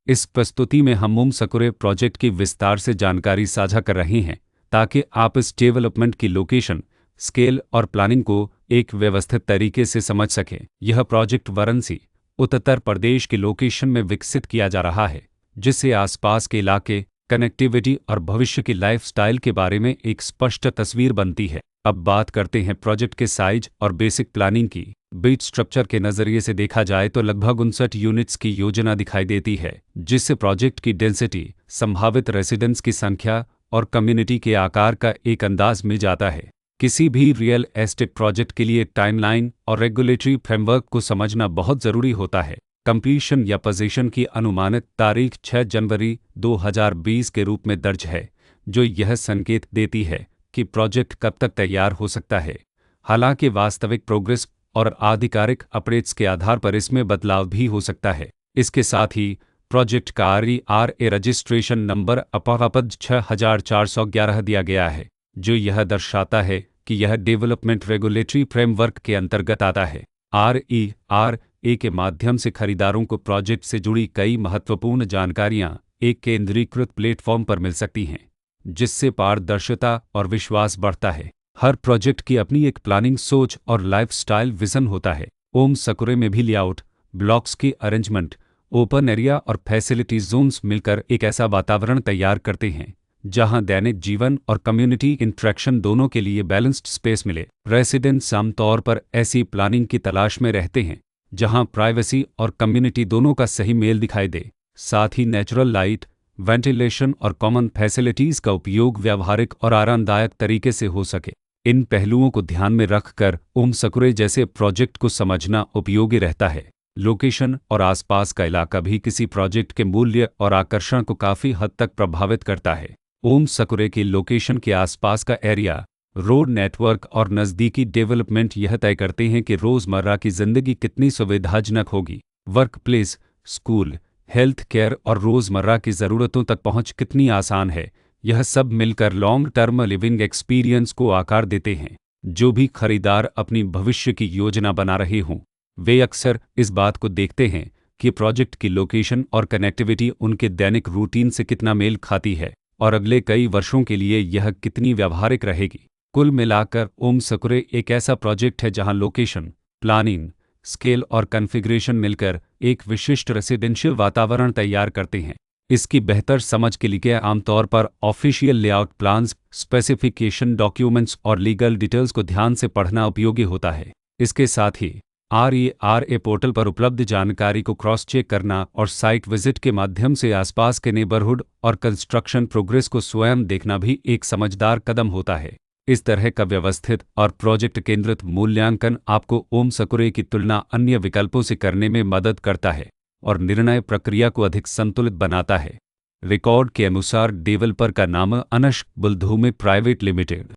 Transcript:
इस प्रस्तुति में हम ओम सकुरे प्रोजेक्ट की विस्तार से जानकारी साझा कर रहे हैं ताकि आप इस डेवलपमेंट की लोकेशन, स्केल और प्लानिंग को एक व्यवस्थित तरीके से समझ सकें। यह प्रोजेक्ट वाराणसी, उत्तर प्रदेश की लोकेशन में विकसित किया जा रहा है, जिससे आसपास के इलाके, कनेक्टिविटी और भविष्य की लाइफस्टाइल के बारे में एक स्पष्ट तस्वीर बनती है। अब बात करते हैं प्रोजेक्ट के साइज और बेसिक प्लानिंग की। बिट स्ट्रक्चर के नज़रिए से देखा जाए तो लगभग 59 यूनिट्स की योजना दिखाई देती है, जिससे प्रोजेक्ट की डेंसिटी, संभावित रेसिडेंट्स की संख्या और कम्युनिटी के आकार का एक अंदाज मिल जाता है। किसी भी रियल एस्टेट प्रोजेक्ट के लिए टाइमलाइन और रेगुलेटरी फ्रेमवर्क को समझना बहुत ज़रूरी होता है। कंप्लीशन या पोजीशन की अनुमानित तारीख 6 जनवरी 2020 के रूप में दर्ज है, जो यह संकेत देती है कि प्रोजेक्ट कब तक तैयार हो सकता है। हालांकि वास्तविक प्रोग्रेस और आधिकारिक अपडेट्स के आधार पर इसमें बदलाव भी हो सकता है। इसके साथ ही प्रोजेक्ट का RERA रजिस्ट्रेशन नंबर अपापद 6411 दिया गया है, जो यह दर्शाता है कि यह डेवलपमेंट रेगुलेटरी फ्रेमवर्क के अंतर्गत आता है। RERA के माध्यम से खरीदारों को प्रोजेक्ट से जुड़ी कई महत्वपूर्ण जानकारियां एक केंद्रीकृत प्लेटफॉर्म पर मिल सकती हैं, जिससे पारदर्शिता और विश्वास बढ़ता है। हर प्रोजेक्ट की अपनी एक प्लानिंग सोच और लाइफस्टाइल विजन होता है। ओम सकुरे में भी लेआउट, ब्लॉक्स की अरेंजमेंट, ओपन एरिया और फैसिलिटी जोन्स मिलकर एक ऐसा वातावरण तैयार करते हैं जहां दैनिक जीवन और कम्युनिटी इंटरेक्शन दोनों के लिए बैलेंस्ड स्पेस मिले। रेसिडेंट्स आमतौर पर ऐसी प्लानिंग की तलाश में रहते हैं जहां प्राइवेसी और कम्युनिटी दोनों का सही मेल दिखाई दे। साथ ही नेचुरल लाइट, वेंटिलेशन और कॉमन फैसिलिटीज़ का उपयोग व्यावहारिक और आरामदायक तरीके से हो सके। इन पहलुओं को ध्यान में रखकर ओम सकुरे जैसे प्रोजेक्ट को समझना उपयोगी रहता है। लोकेशन और आसपास का इलाका भी किसी प्रोजेक्ट के मूल्य और आकर्षण को काफ़ी हद तक प्रभावित करता है। ओम सकुरे की लोकेशन के आसपास का एरिया, रोड नेटवर्क और नज़दीकी डेवलपमेंट यह तय करते हैं कि रोज़मर्रा की ज़िंदगी कितनी सुविधाजनक होगी। Work place, school, health care और रोज़मर्रा की ज़रूरतों तक पहुंच कितनी आसान है, यह सब मिलकर लॉन्ग टर्म लिविंग एक्सपीरियंस को आकार देते हैं। जो भी खरीदार अपनी भविष्य की योजना बना रहे हों, वे अक्सर इस बात को देखते हैं कि प्रोजेक्ट की लोकेशन और कनेक्टिविटी उनके दैनिक रूटीन से कितना मेल खाती है और अगले कई वर्षों के लिए यह कितनी व्यावहारिक रहेगी। कुल मिलाकर ओम सकुरे एक ऐसा प्रोजेक्ट है जहां लोकेशन, प्लानिंग, स्केल और कॉन्फ़िगरेशन मिलकर एक विशिष्ट रेसिडेंशियल वातावरण तैयार करते हैं। इसकी बेहतर समझ के लिए आमतौर पर official layout plans, specification documents और लीगल डिटेल्स को ध्यान से पढ़ना उपयोगी होता है। इसके साथ ही RERA पोर्टल पर उपलब्ध जानकारी को क्रॉस चेक करना और साइट विजिट के माध्यम से आसपास के नेबरहुड और कंस्ट्रक्शन प्रोग्रेस को स्वयं देखना भी एक समझदार कदम होता है। इस तरह का व्यवस्थित और प्रोजेक्ट केंद्रित मूल्यांकन आपको ओम सकुरे की तुलना अन्य विकल्पों से करने में मदद करता है और निर्णय प्रक्रिया को अधिक संतुलित बनाता है। रिकॉर्ड के अनुसार डेवलपर का नाम अनश बुलधूमे प्राइवेट लिमिटेड